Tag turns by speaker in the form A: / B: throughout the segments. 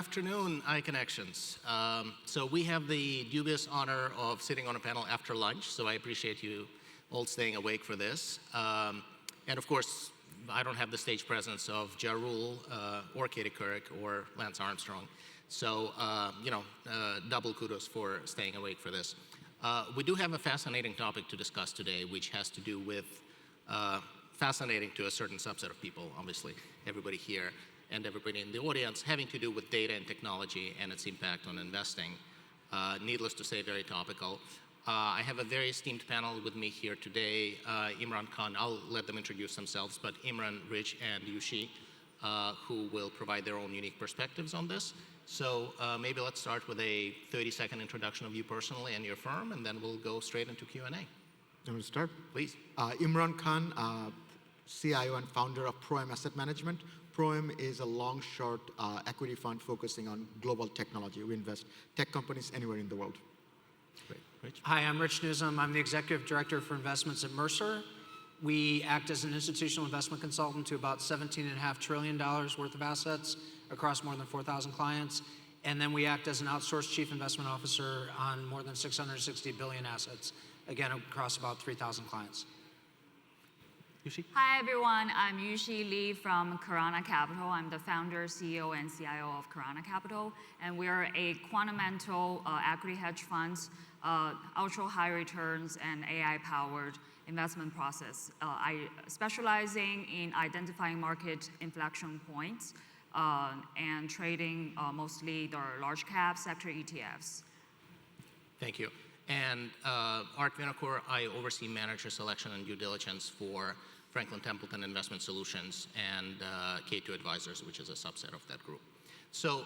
A: afternoon, iConnections. So we have the dubious honor of sitting on a panel after lunch, so I appreciate you all staying awake for this. And of course, I don't have the stage presence of Ja Rule or Katie Couric or Lance Armstrong. So, double kudos for staying awake for this. We do have a fascinating topic to discuss today, which has to do with, fascinating to a certain subset of people, obviously, everybody here and everybody in the audience, having to do with data and technology and its impact on investing. Needless to say, very topical. I have a very esteemed panel with me here today. Imran Khan, I'll let them introduce themselves, but Imran, Rich, and Yushi, who will provide their own unique perspectives on this. So maybe let's start with a 30-second introduction of you personally and your firm, and then we'll go straight into Q&A.
B: You want to start?
A: Please.
B: Imran Khan, CIO and founder of ProM Asset Management. ProM is a long-short equity fund focusing on global technology. We invest tech companies anywhere in the world.
A: Great. Rich?
C: Hi, I'm Rich Newsom. I'm the Executive Director for Investments at Mercer. We act as an institutional investment consultant to about $17.5 trillion worth of assets across more than 4,000 clients. And then we act as an outsourced chief investment officer on more than 660 billion assets, again, across about 3,000 clients.
A: Yushi?
D: Hi, everyone. I'm Yushi Lee from Curated Capital. I'm the founder, CEO, and CIO of Curated Capital. And we're a quantamental equity hedge funds, ultra high returns, and AI-powered investment process. I specializing in identifying market inflection points and trading mostly the large cap sector ETFs.
A: Thank you. And Art Vinokur, I oversee manager selection and due diligence for Franklin Templeton Investment Solutions and K2 Advisors, which is a subset of that group. So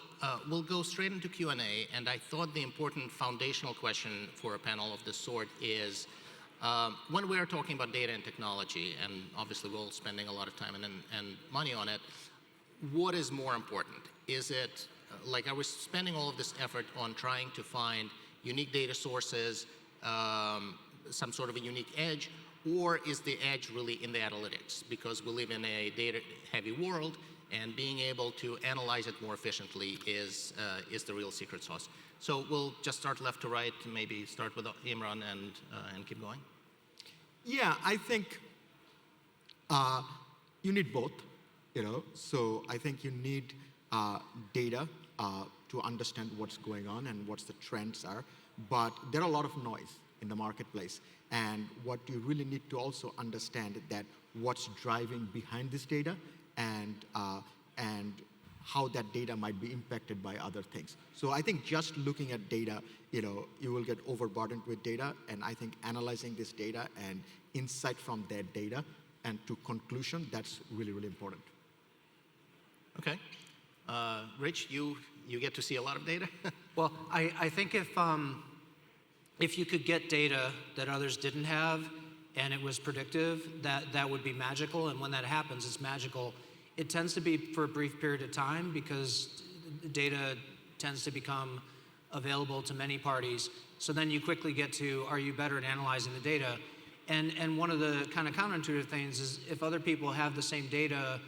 A: we'll go straight into Q&A, and I thought the important foundational question for a panel of this sort is, when we are talking about data and technology, and obviously we're all spending a lot of time and money on it, what is more important? Is it, like I was spending all of this effort on trying to find unique data sources, some sort of a unique edge, or is the edge really in the analytics? Because we live in a data-heavy world, and being able to analyze it more efficiently is the real secret sauce. So we'll just start left to right, maybe start with Imran and keep going.
B: Yeah, I think you need both, So I think you need data to understand what's going on and what the trends are. But there are a lot of noise in the marketplace. And what you really need to also understand that what's driving behind this data and how that data might be impacted by other things. So I think just looking at data, you will get overburdened with data. And I think analyzing this data and insight from that data and to conclusion, that's really, really important.
A: Okay. Rich, you get to see a lot of data?
C: Well, I think if you could get data that others didn't have and it was predictive, that would be magical. And when that happens, it's magical. It tends to be for a brief period of time because data tends to become available to many parties. So then you quickly get to, are you better at analyzing the data? And one of the kind of counterintuitive things is if other people have the same data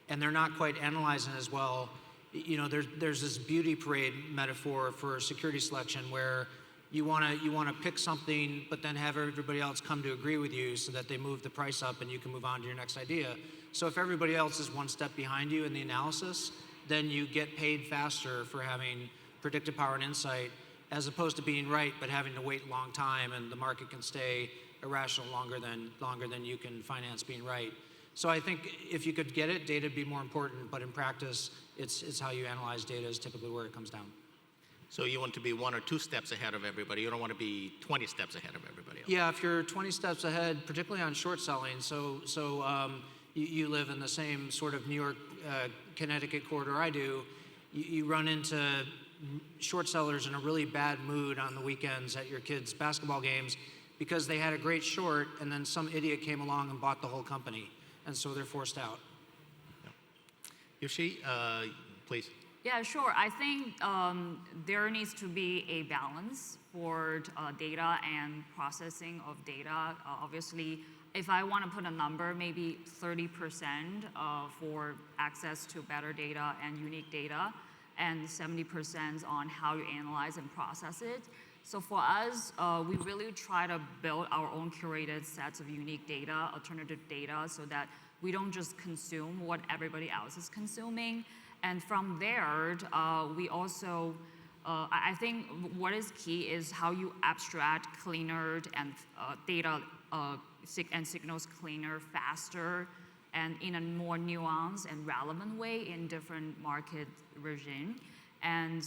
C: and they're not quite analyzing as well, there's this beauty parade metaphor for security selection where you want to pick something, but then have everybody else come to agree with you so that they move the price up and you can move on to your next idea. So if everybody else is one step behind you in the analysis, then you get paid faster for having predictive power and insight, as opposed to being right but having to wait a long time, and the market can stay irrational longer than you can finance being right. So I think if you could get it, data would be more important, but in practice, it's how you analyze data is typically where it comes down.
A: So you want to be 1 or 2 steps ahead of everybody. You don't want to be 20 steps ahead of everybody else.
C: Yeah, if you're 20 steps ahead, particularly on short selling, you live in the same sort of New York, Connecticut corridor I do, you run into short sellers in a really bad mood on the weekends at your kids' basketball games because they had a great short and then some idiot came along and bought the whole company. And so they're forced out.
A: Yeah. Yushi, please.
D: Yeah, sure. I think there needs to be a balance for data and processing of data. Obviously, if I want to put a number, maybe 30% for access to better data and unique data. and 70% on how you analyze and process it. So for us, we really try to build our own curated sets of unique data, alternative data, so that we don't just consume what everybody else is consuming. And from there, we also, I think what is key is how you abstract cleaner and data and signals cleaner, faster, and in a more nuanced and relevant way in different market regime. And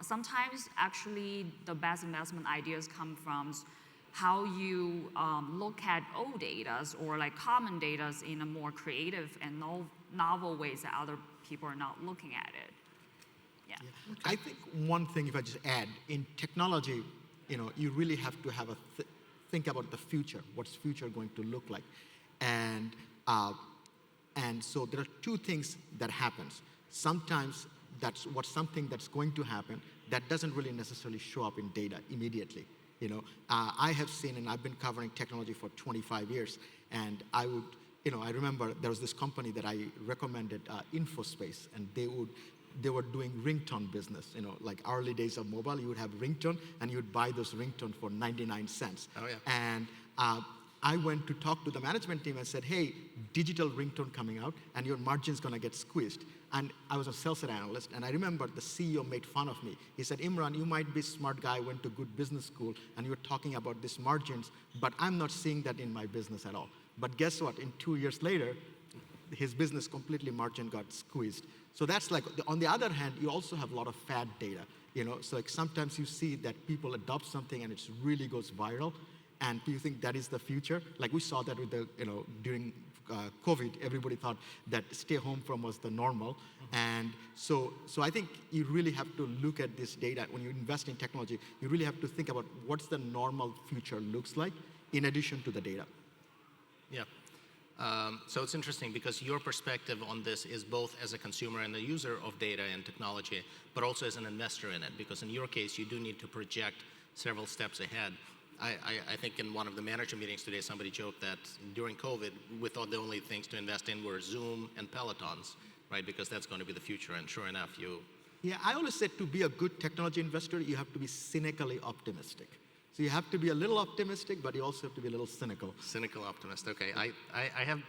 D: sometimes actually the best investment ideas come from how you look at old data or like common data in a more creative and novel ways that other people are not looking at it. Yeah.
B: I think one thing, if I just add, in technology, you really have to have think about the future. What's future going to look like? And so there are two things that happens. Sometimes that's something that's going to happen that doesn't really necessarily show up in data immediately. I have seen, and I've been covering technology for 25 years, and I remember there was this company that I recommended, InfoSpace, and they were doing ringtone business. Like early days of mobile, you would have ringtone, and you would buy those ringtone for 99 cents.
A: Oh, yeah.
B: And I went to talk to the management team and said, hey, digital ringtone coming out, and your margin's gonna get squeezed. And I was a sales analyst, and I remember the CEO made fun of me. He said, Imran, you might be a smart guy, went to good business school, and you're talking about these margins, but I'm not seeing that in my business at all. But guess what? In 2 years later, his business completely margin got squeezed. So that's like, on the other hand, you also have a lot of fad data. So like sometimes you see that people adopt something and it really goes viral, and you think that is the future. Like we saw that with during COVID, everybody thought that stay home from was the normal. And so I think you really have to look at this data. When you invest in technology, you really have to think about what's the normal future looks like in addition to the data.
A: Yeah. So it's interesting because your perspective on this is both as a consumer and a user of data and technology, but also as an investor in it, because in your case, you do need to project several steps ahead. I think in one of the manager meetings today, somebody joked that during COVID, we thought the only things to invest in were Zoom and Pelotons, right? Because that's going to be the future, and sure enough,
B: Yeah, I always said to be a good technology investor, you have to be cynically optimistic. So you have to be a little optimistic, but you also have to be a little cynical.
A: Cynical optimist, okay. I have,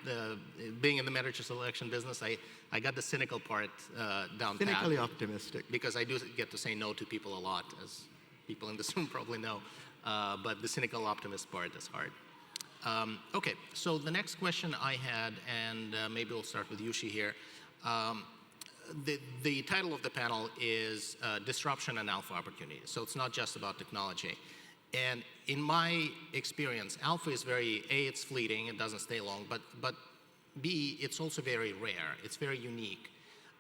A: being in the manager selection business, I got the cynical part down pat.
B: Cynically optimistic.
A: Because I do get to say no to people a lot, as people in this room probably know. But the cynical optimist part is hard. Okay, so the next question I had, and maybe we'll start with Yushi here. The title of the panel is Disruption and Alpha Opportunities. So it's not just about technology. And in my experience, alpha is it's fleeting, it doesn't stay long, but B, it's also very rare, it's very unique.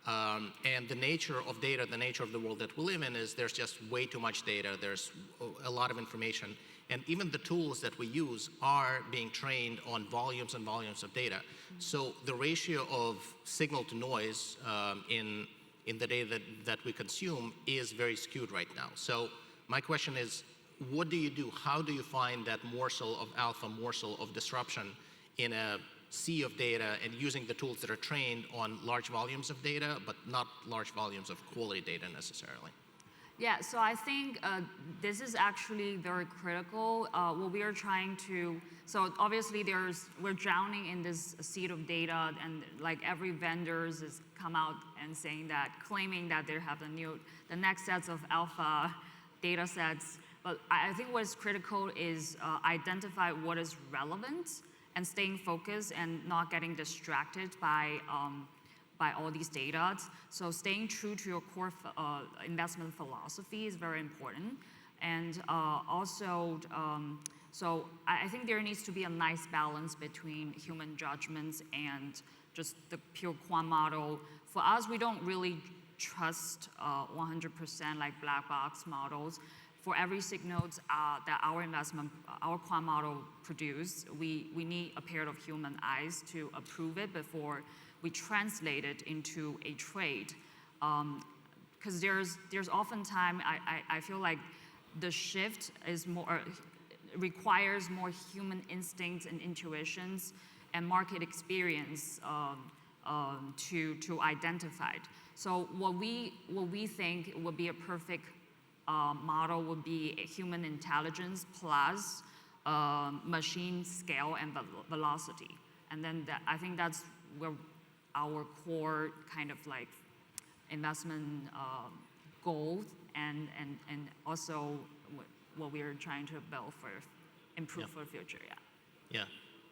A: And the nature of data, the nature of the world that we live in is there's just way too much data, there's a lot of information, and even the tools that we use are being trained on volumes and volumes of data. So the ratio of signal to noise in the data that we consume is very skewed right now. So my question is, what do you do? How do you find that morsel of alpha, morsel of disruption in a sea of data and using the tools that are trained on large volumes of data, but not large volumes of quality data necessarily?
D: Yeah, so I think this is actually very critical. What we are trying to, so obviously we're drowning in this sea of data, and like every vendors is come out and saying that, claiming that they have the next sets of alpha data sets. But I think what is critical is identify what is relevant and staying focused and not getting distracted by all these data. So staying true to your core investment philosophy is very important. And also, so I think there needs to be a nice balance between human judgments and just the pure quant model. For us, we don't really trust 100% like black box models. For every signal that our quant model produce, we need a pair of human eyes to approve it before we translate it into a trade. Because there's oftentimes, I feel like the shift is requires more human instincts and intuitions and market experience to identify it. So what we think would be a perfect model would be a human intelligence plus machine scale and velocity. And then I think that's where our core kind of like investment goals and also what we're trying to build for improve for the future.
A: Yeah.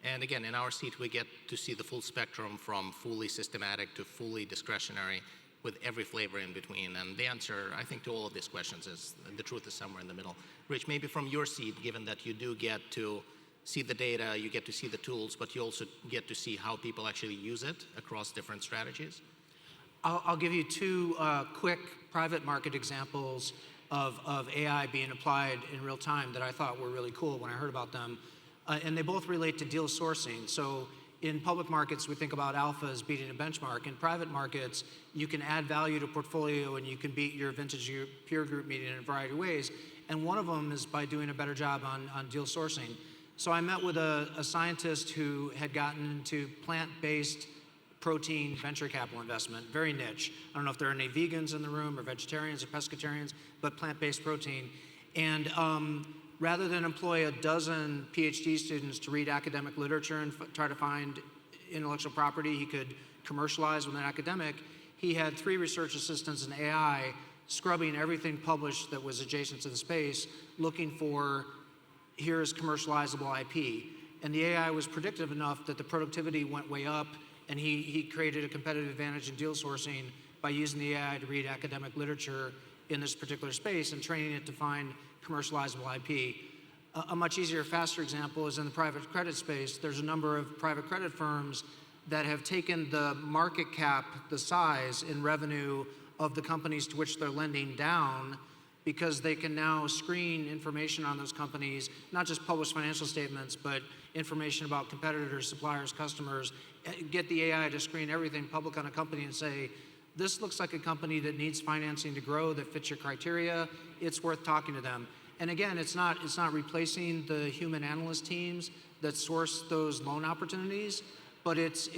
A: And again, in our seat, we get to see the full spectrum from fully systematic to fully discretionary with every flavor in between. And the answer, I think, to all of these questions is the truth is somewhere in the middle. Rich, maybe from your seat, given that you do get to see the data, you get to see the tools, but you also get to see how people actually use it across different strategies.
C: I'll give you two quick private market examples of AI being applied in real time that I thought were really cool when I heard about them. And they both relate to deal sourcing. So in public markets, we think about alpha as beating a benchmark. In private markets, you can add value to portfolio and you can beat your vintage, your peer group meeting in a variety of ways. And one of them is by doing a better job on deal sourcing. So I met with a scientist who had gotten into plant-based protein venture capital investment, very niche. I don't know if there are any vegans in the room or vegetarians or pescatarians, but plant-based protein. And rather than employ a dozen PhD students to read academic literature and try to find intellectual property he could commercialize with an academic, he had 3 research assistants in AI scrubbing everything published that was adjacent to the space, looking for, here's commercializable IP. And the AI was predictive enough that the productivity went way up, and he created a competitive advantage in deal sourcing by using the AI to read academic literature in this particular space and training it to find commercializable IP. A much easier, faster example is in the private credit space. There's a number of private credit firms that have taken the market cap, the size in revenue of the companies to which they're lending down, because they can now screen information on those companies, not just publish financial statements, but information about competitors, suppliers, customers, get the AI to screen everything public on a company and say, this looks like a company that needs financing to grow, that fits your criteria, it's worth talking to them. And again, it's not replacing the human analyst teams that source those loan opportunities, but it's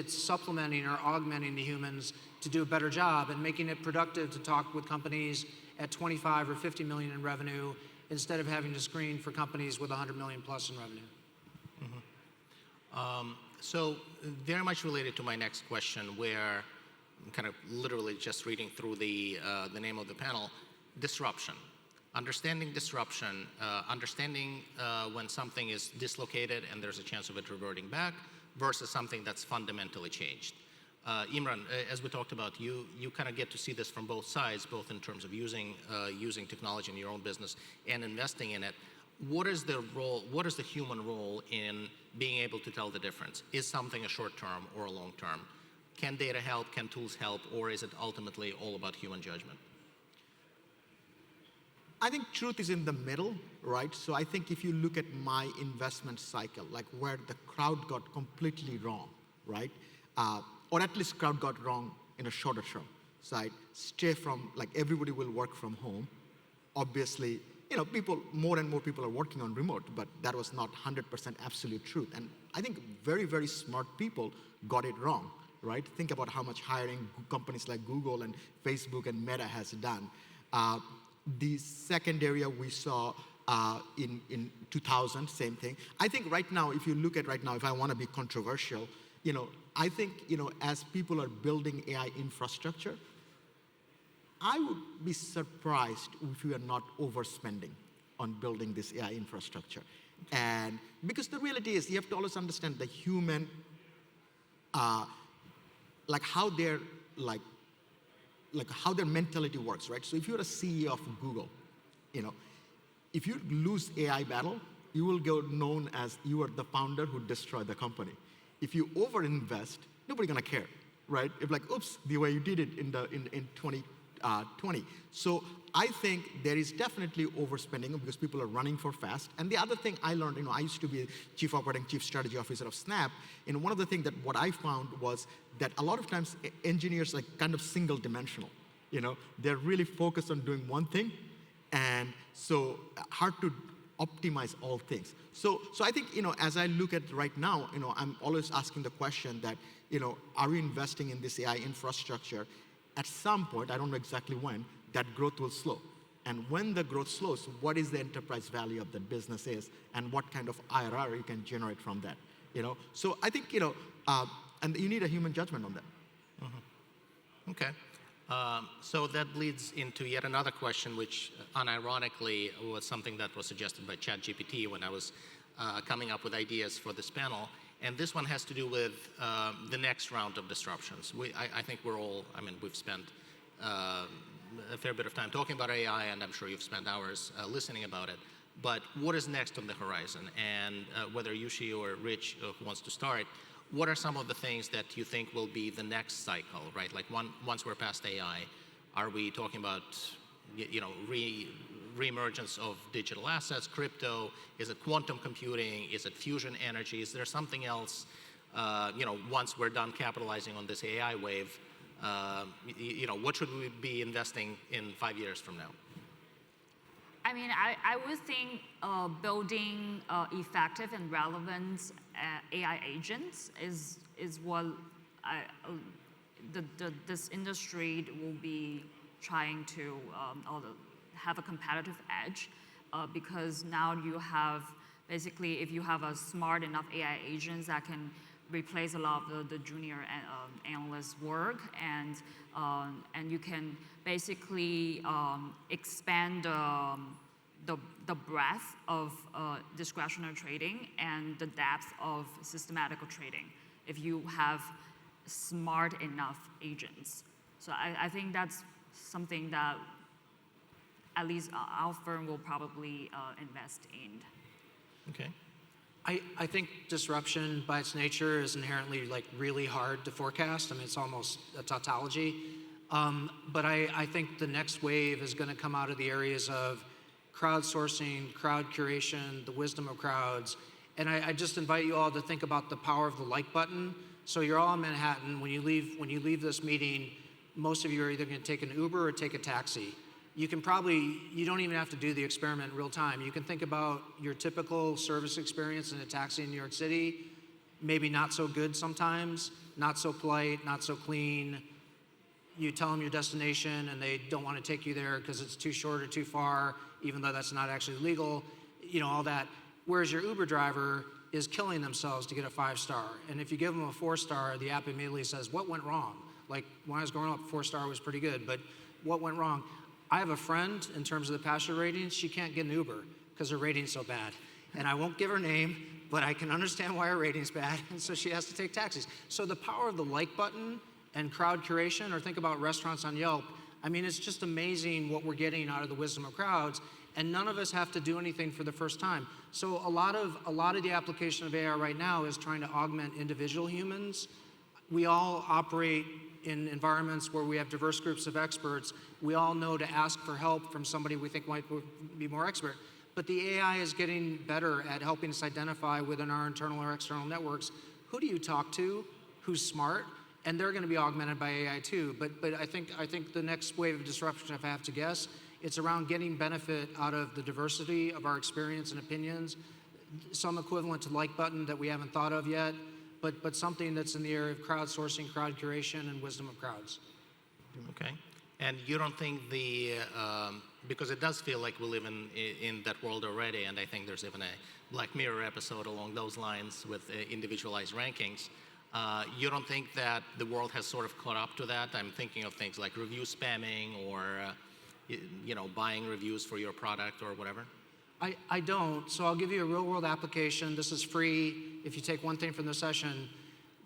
C: supplementing or augmenting the humans to do a better job and making it productive to talk with companies at 25 or 50 million in revenue instead of having to screen for companies with 100 million plus in revenue.
A: So very much related to my next question, where I'm kind of literally just reading through the name of the panel, disruption. Understanding disruption, understanding when something is dislocated and there's a chance of it reverting back versus something that's fundamentally changed. Imran, as we talked about, you kind of get to see this from both sides, both in terms of using technology in your own business and investing in it. What is the role, what is the human role in being able to tell the difference? Is something a short term or a long term? Can data help, can tools help, or is it ultimately all about human judgment?
B: I think truth is in the middle, right? So I think if you look at my investment cycle, like where the crowd got completely wrong, right? Or at least crowd got wrong in a shorter term side, stay from, like everybody will work from home. Obviously, more and more people are working on remote, but that was not 100% absolute truth. And I think very, very smart people got it wrong, right? Think about how much hiring companies like Google and Facebook and Meta has done. The second area we saw in 2000, same thing. I think right now, if you look at right now, if I want to be controversial, I think, as people are building AI infrastructure, I would be surprised if we are not overspending on building this AI infrastructure. And because the reality is, you have to always understand the human, like how their mentality works, right? So if you're a CEO of Google, if you lose AI battle, you will go known as you are the founder who destroyed the company. If you overinvest, nobody's gonna care, right? If like, oops, the way you did it in 2020. So I think there is definitely overspending because people are running for fast. And the other thing I learned, I used to be chief strategy officer of Snap, and one of the things that what I found was that a lot of times engineers are kind of single dimensional. They're really focused on doing one thing, and so hard to optimize all things. So I think, as I look at right now, I'm always asking the question that, are we investing in this AI infrastructure? at some point, I don't know exactly when, that growth will slow. And when the growth slows, what is the enterprise value of that business is, and what kind of IRR you can generate from that, So I think, and you need a human judgment on that.
A: Okay. So that leads into yet another question, which unironically was something that was suggested by ChatGPT when I was coming up with ideas for this panel. And this one has to do with the next round of disruptions. I think we've spent a fair bit of time talking about AI, and I'm sure you've spent hours listening about it. But what is next on the horizon? And whether Yushi or Rich who wants to start, what are some of the things that you think will be the next cycle, right? Like once we're past AI, are we talking about, reemergence of digital assets, crypto? Is it quantum computing? Is it fusion energy? Is there something else, once we're done capitalizing on this AI wave, what should we be investing in 5 years from now?
D: I mean, I would think building effective and relevant AI agents is what this industry will be trying to have a competitive edge, because now you have basically, if you have a smart enough AI agents that can replace a lot of the junior analysts' work, and you can basically expand the breadth of discretionary trading and the depth of systematical trading if you have smart enough agents. So I think that's something that at least our firm will probably invest in.
A: Okay.
C: I think disruption by its nature is inherently really hard to forecast. I mean, it's almost a tautology. But I think the next wave is going to come out of the areas of crowdsourcing, crowd curation, the wisdom of crowds. And I just invite you all to think about the power of the like button. So you're all in Manhattan. When you leave this meeting, most of you are either going to take an Uber or take a taxi. You don't even have to do the experiment in real time. You can think about your typical service experience in a taxi in New York City, maybe not so good sometimes, not so polite, not so clean. You tell them your destination and they don't want to take you there because it's too short or too far, even though that's not actually legal, all that. Whereas your Uber driver is killing themselves to get a 5-star. And if you give them a 4-star, the app immediately says, what went wrong? Like when I was growing up, 4-star was pretty good, but what went wrong? I have a friend, in terms of the passenger ratings, she can't get an Uber because her rating's so bad. And I won't give her name, but I can understand why her rating's bad, and so she has to take taxis. So the power of the like button and crowd curation, or think about restaurants on Yelp, I mean, it's just amazing what we're getting out of the wisdom of crowds, and none of us have to do anything for the first time. So a lot of the application of AI right now is trying to augment individual humans. We all operate in environments where we have diverse groups of experts. We all know to ask for help from somebody we think might be more expert. But the AI is getting better at helping us identify within our internal or external networks, who do you talk to, who's smart, and they're going to be augmented by AI too. But I think the next wave of disruption, if I have to guess, it's around getting benefit out of the diversity of our experience and opinions, some equivalent to like button that we haven't thought of yet, but something that's in the area of crowdsourcing, crowd curation, and wisdom of crowds.
A: Okay. And you don't think because it does feel like we live in that world already, and I think there's even a Black Mirror episode along those lines with individualized rankings. You don't think that the world has sort of caught up to that? I'm thinking of things like review spamming or buying reviews for your product or whatever.
C: I don't. So I'll give you a real world application. This is free. If you take one thing from the session,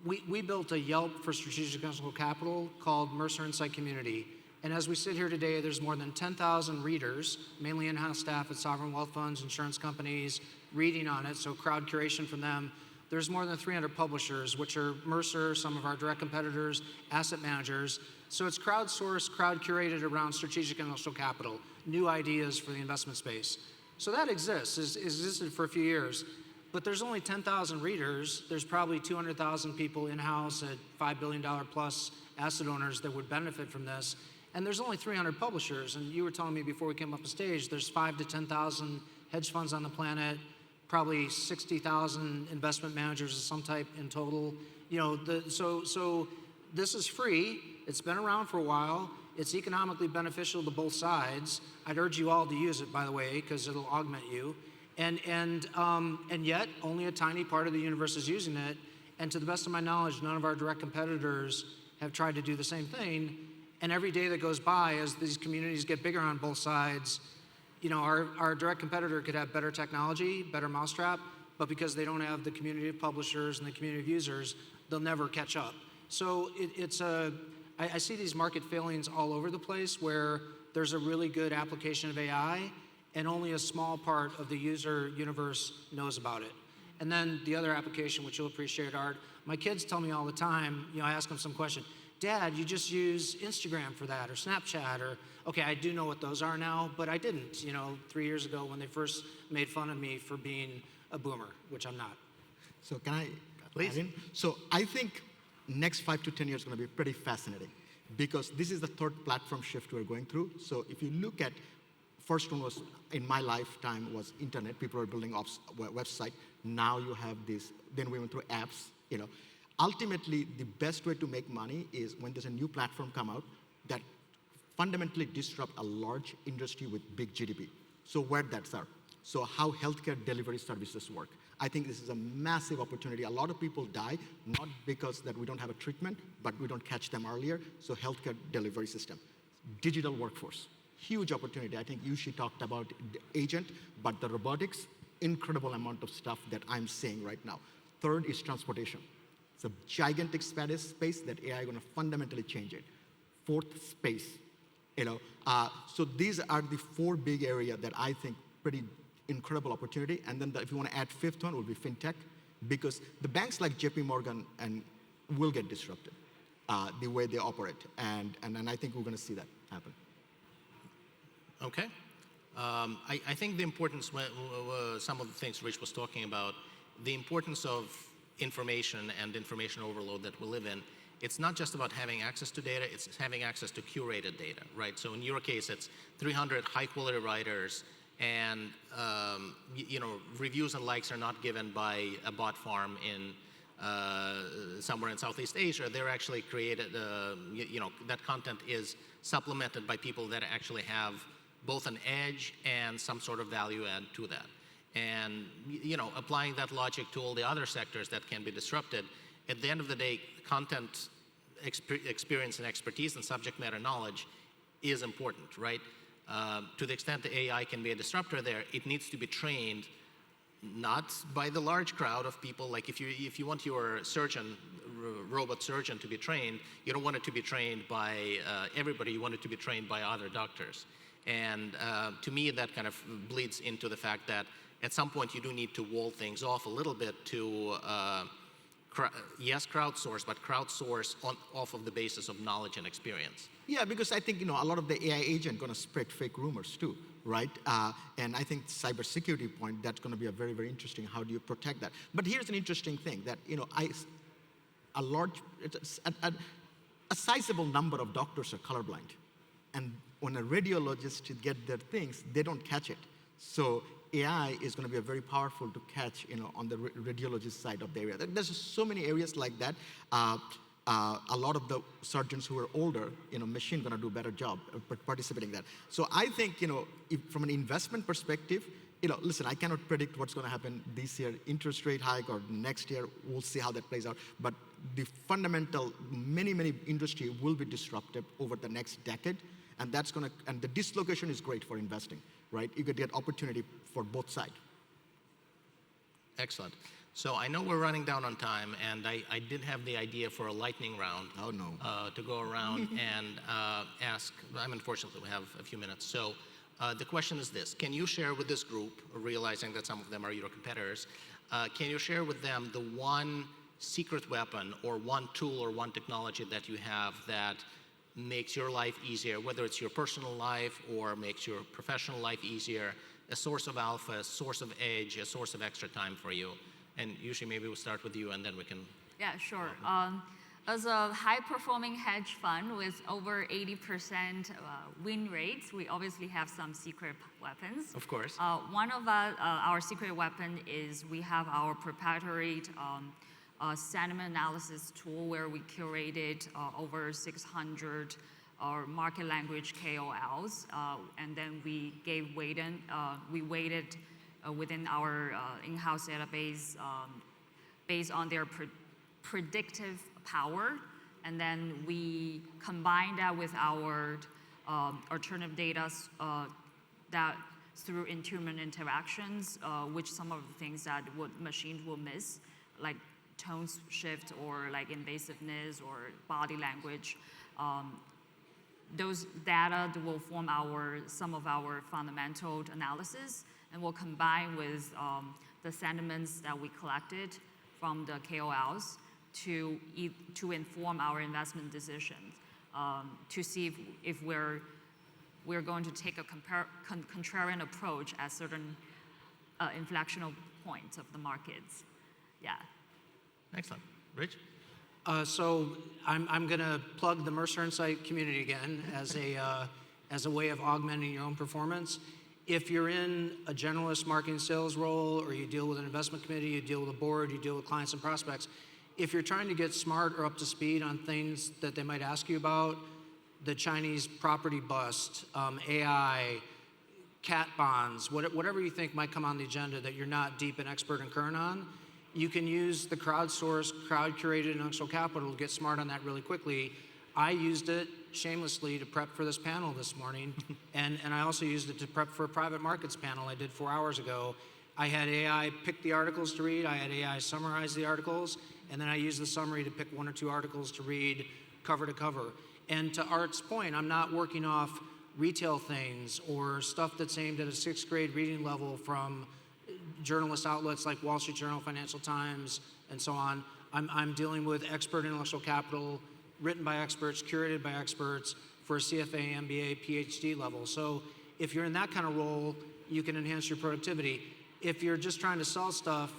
C: we built a Yelp for strategic capital called Mercer Insight Community. And as we sit here today, there's more than 10,000 readers, mainly in-house staff at sovereign wealth funds, insurance companies, reading on it, so crowd curation from them. There's more than 300 publishers, which are Mercer, some of our direct competitors, asset managers. So it's crowdsourced, crowd curated around strategic industrial capital, new ideas for the investment space. So that exists, has existed for a few years. But there's only 10,000 readers. There's probably 200,000 people in-house at $5 billion plus asset owners that would benefit from this. And there's only 300 publishers. And you were telling me before we came up on stage, there's 5,000 to 10,000 hedge funds on the planet, probably 60,000 investment managers of some type in total. So this is free. It's been around for a while. It's economically beneficial to both sides. I'd urge you all to use it, by the way, because it'll augment you. And yet, only a tiny part of the universe is using it. And to the best of my knowledge, none of our direct competitors have tried to do the same thing. And every day that goes by, as these communities get bigger on both sides, you know, our direct competitor could have better technology, better mousetrap, but because they don't have the community of publishers and the community of users, they'll never catch up. So I see these market failings all over the place where there's a really good application of AI and only a small part of the user universe knows about it. And then the other application, which you'll appreciate, Art, my kids tell me all the time, you know, I ask them some question, Dad, you just use Instagram for that, or Snapchat, or, okay, I do know what those are now, but I didn't, you know, 3 years ago when they first made fun of me for being a boomer, which I'm not.
B: So can I
A: Please.
B: add in? So I think next 5 to 10 years is going to be pretty fascinating because this is the third platform shift we're going through. So if you look at, first one was, in my lifetime, was internet. People were building website. Now you have this, then we went through apps, you know. Ultimately, the best way to make money is when there's a new platform come out that fundamentally disrupt a large industry with big GDP. So where that's are. So how healthcare delivery services work. I think this is a massive opportunity. A lot of people die, not because that we don't have a treatment, but we don't catch them earlier. So healthcare delivery system. Digital workforce, huge opportunity. I think Yushi talked about the agent, but the robotics, incredible amount of stuff that I'm seeing right now. Third is transportation. It's a gigantic space that AI is going to fundamentally change it. Fourth, space. You know, so these are the 4 big areas that I think pretty incredible opportunity. And then if you want to add fifth one, will be fintech, because the banks like JP Morgan and will get disrupted the way they operate, and I think we're going to see that happen.
A: Okay. I think the importance, some of the things Rich was talking about, the importance of information and information overload that we live in, it's not just about having access to data, it's having access to curated data, right? So in your case, it's 300 high-quality writers, and you know, reviews and likes are not given by a bot farm in somewhere in Southeast Asia. They're actually created, you know, that content is supplemented by people that actually have both an edge and some sort of value add to that. And you know, applying that logic to all the other sectors that can be disrupted, at the end of the day, content experience and expertise and subject matter knowledge is important, right? To the extent the AI can be a disruptor there, it needs to be trained not by the large crowd of people. Like if you want your surgeon, robot surgeon to be trained, you don't want it to be trained by everybody, you want it to be trained by other doctors. And to me, that kind of bleeds into the fact that at some point you do need to wall things off a little bit to, yes, crowdsource, but crowdsource off of the basis of knowledge and experience.
B: Yeah, because I think, you know, a lot of the AI agent going to spread fake rumors too, right? And I think cybersecurity point, that's going to be a very, very interesting. How do you protect that? But here's an interesting thing that, you know, a sizable number of doctors are colorblind. And when a radiologist get their things, they don't catch it. So AI is going to be very powerful to catch, you know, on the radiologist side of the area. There's just so many areas like that. A lot of the surgeons who are older, you know, machine going to do a better job participating in that. So I think, you know, from an investment perspective, you know, listen, I cannot predict what's going to happen this year, interest rate hike, or next year. We'll see how that plays out. But the fundamental, many industry will be disrupted over the next decade, and that's going to, and the dislocation is great for investing, right? You could get opportunity for both sides.
A: Excellent. So I know we're running down on time, and I did have the idea for a lightning round.
B: Oh, no.
A: To go around and ask. Unfortunately, we have a few minutes. So the question is this: can you share with this group, realizing that some of them are your competitors, can you share with them the one secret weapon or one tool or one technology that you have that makes your life easier, whether it's your personal life or makes your professional life easier, a source of alpha, a source of edge, a source of extra time for you? And usually maybe we'll start with you and then we can.
D: Yeah, sure. As a high-performing hedge fund with over 80% win rates, we obviously have some secret weapons.
A: Of course.
D: One of our secret weapon is we have our proprietary sentiment analysis tool where we curated over 600 market language KOLs, and then we weighted within our in-house database based on their predictive power, and then we combine that with our alternative data that through human interactions, which some of the things that machines will miss, like tone shift or like invasiveness or body language. Those data will form some of our fundamental analysis, and will combine with the sentiments that we collected from the KOLs to inform our investment decisions, to see if we're going to take a contrarian approach at certain inflectional points of the markets. Yeah.
A: Excellent. Rich?
C: So I'm going to plug the Mercer Insight community again as a way of augmenting your own performance. If you're in a generalist marketing sales role, or you deal with an investment committee, you deal with a board, you deal with clients and prospects, if you're trying to get smart or up to speed on things that they might ask you about, the Chinese property bust, AI, cat bonds, whatever you think might come on the agenda that you're not deep and expert and current on, you can use the crowdsourced, crowd-curated intellectual capital to get smart on that really quickly. I used it shamelessly to prep for this panel this morning, and I also used it to prep for a private markets panel I did 4 hours ago. I had AI pick the articles to read, I had AI summarize the articles, and then I used the summary to pick 1 or 2 articles to read cover to cover. And to Art's point, I'm not working off retail things or stuff that's aimed at a 6th grade reading level from journalist outlets like Wall Street Journal, Financial Times, and so on. I'm dealing with expert intellectual capital, written by experts, curated by experts for a CFA, MBA, PhD level. So if you're in that kind of role, you can enhance your productivity. If you're just trying to sell stuff,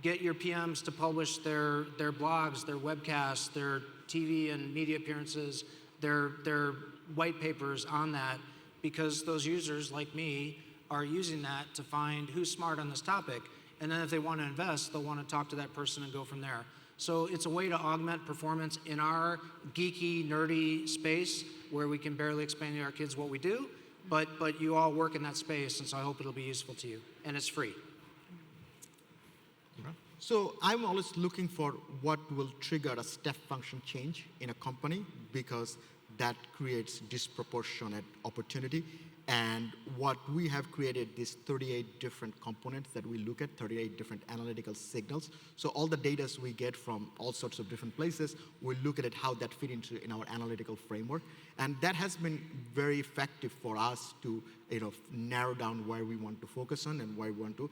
C: get your PMs to publish their blogs, their webcasts, their TV and media appearances, their white papers on that, because those users like me are using that to find who's smart on this topic. And then if they want to invest, they'll want to talk to that person and go from there. So it's a way to augment performance in our geeky, nerdy space where we can barely explain to our kids what we do, but you all work in that space, and so I hope it'll be useful to you. And it's free.
B: So I'm always looking for what will trigger a step function change in a company, because that creates disproportionate opportunity. And what we have created these 38 different components that we look at, 38 different analytical signals. So all the data we get from all sorts of different places, we look at it, how that fit into in our analytical framework. And that has been very effective for us to narrow down where we want to focus on and where we want to.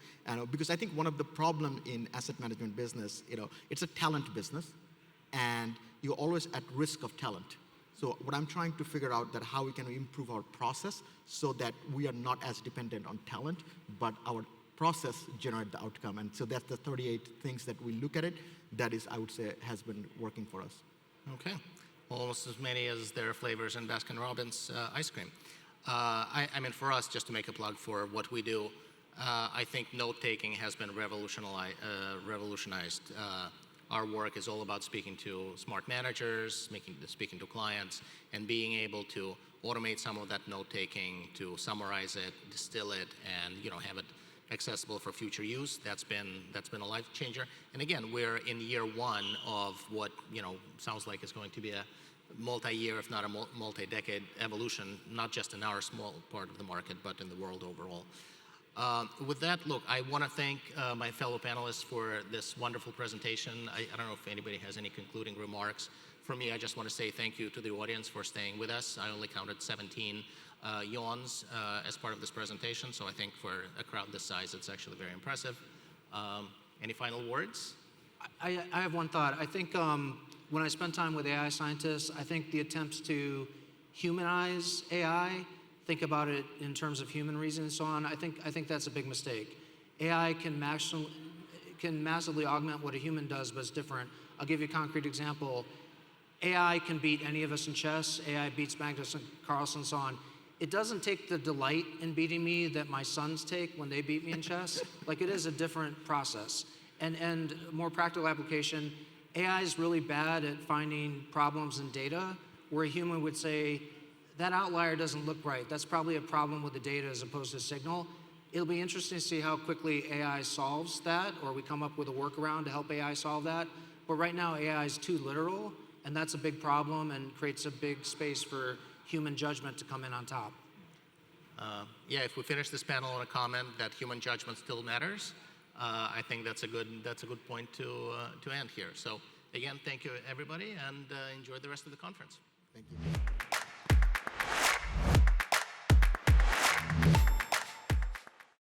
B: Because I think one of the problem in asset management business, it's a talent business, and you're always at risk of talent. So what I'm trying to figure out that how we can improve our process so that we are not as dependent on talent, but our process generate the outcome. And so that's the 38 things that we look at it. That is, I would say, has been working for us.
A: Okay. Almost as many as there are flavors in Baskin-Robbins ice cream. I mean, for us, just to make a plug for what we do, I think note-taking has been revolutionized. Our work is all about speaking to smart managers, speaking to clients, and being able to automate some of that note-taking, to summarize it, distill it, and have it accessible for future use. That's been a life changer. And again, we're in year 1 of what sounds like is going to be a multi-year, if not a multi-decade evolution, not just in our small part of the market, but in the world overall. With that, look, I want to thank my fellow panelists for this wonderful presentation. I don't know if anybody has any concluding remarks. For me, I just want to say thank you to the audience for staying with us. I only counted 17 yawns as part of this presentation, so I think for a crowd this size, it's actually very impressive. Any final words?
C: I have one thought. I think when I spend time with AI scientists, I think the attempts to humanize AI, think about it in terms of human reason and so on, I think that's a big mistake. AI can massively augment what a human does, but it's different. I'll give you a concrete example. AI can beat any of us in chess. AI beats Magnus and Carlsen and so on. It doesn't take the delight in beating me that my sons take when they beat me in chess. Like, it is a different process. And more practical application, AI is really bad at finding problems in data where a human would say, that outlier doesn't look right. That's probably a problem with the data as opposed to signal. It'll be interesting to see how quickly AI solves that, or we come up with a workaround to help AI solve that. But right now, AI is too literal, and that's a big problem and creates a big space for human judgment to come in on top.
A: Yeah, if we finish this panel on a comment that human judgment still matters, I think that's a good point to end here. So again, thank you everybody, and enjoy the rest of the conference.
B: Thank you.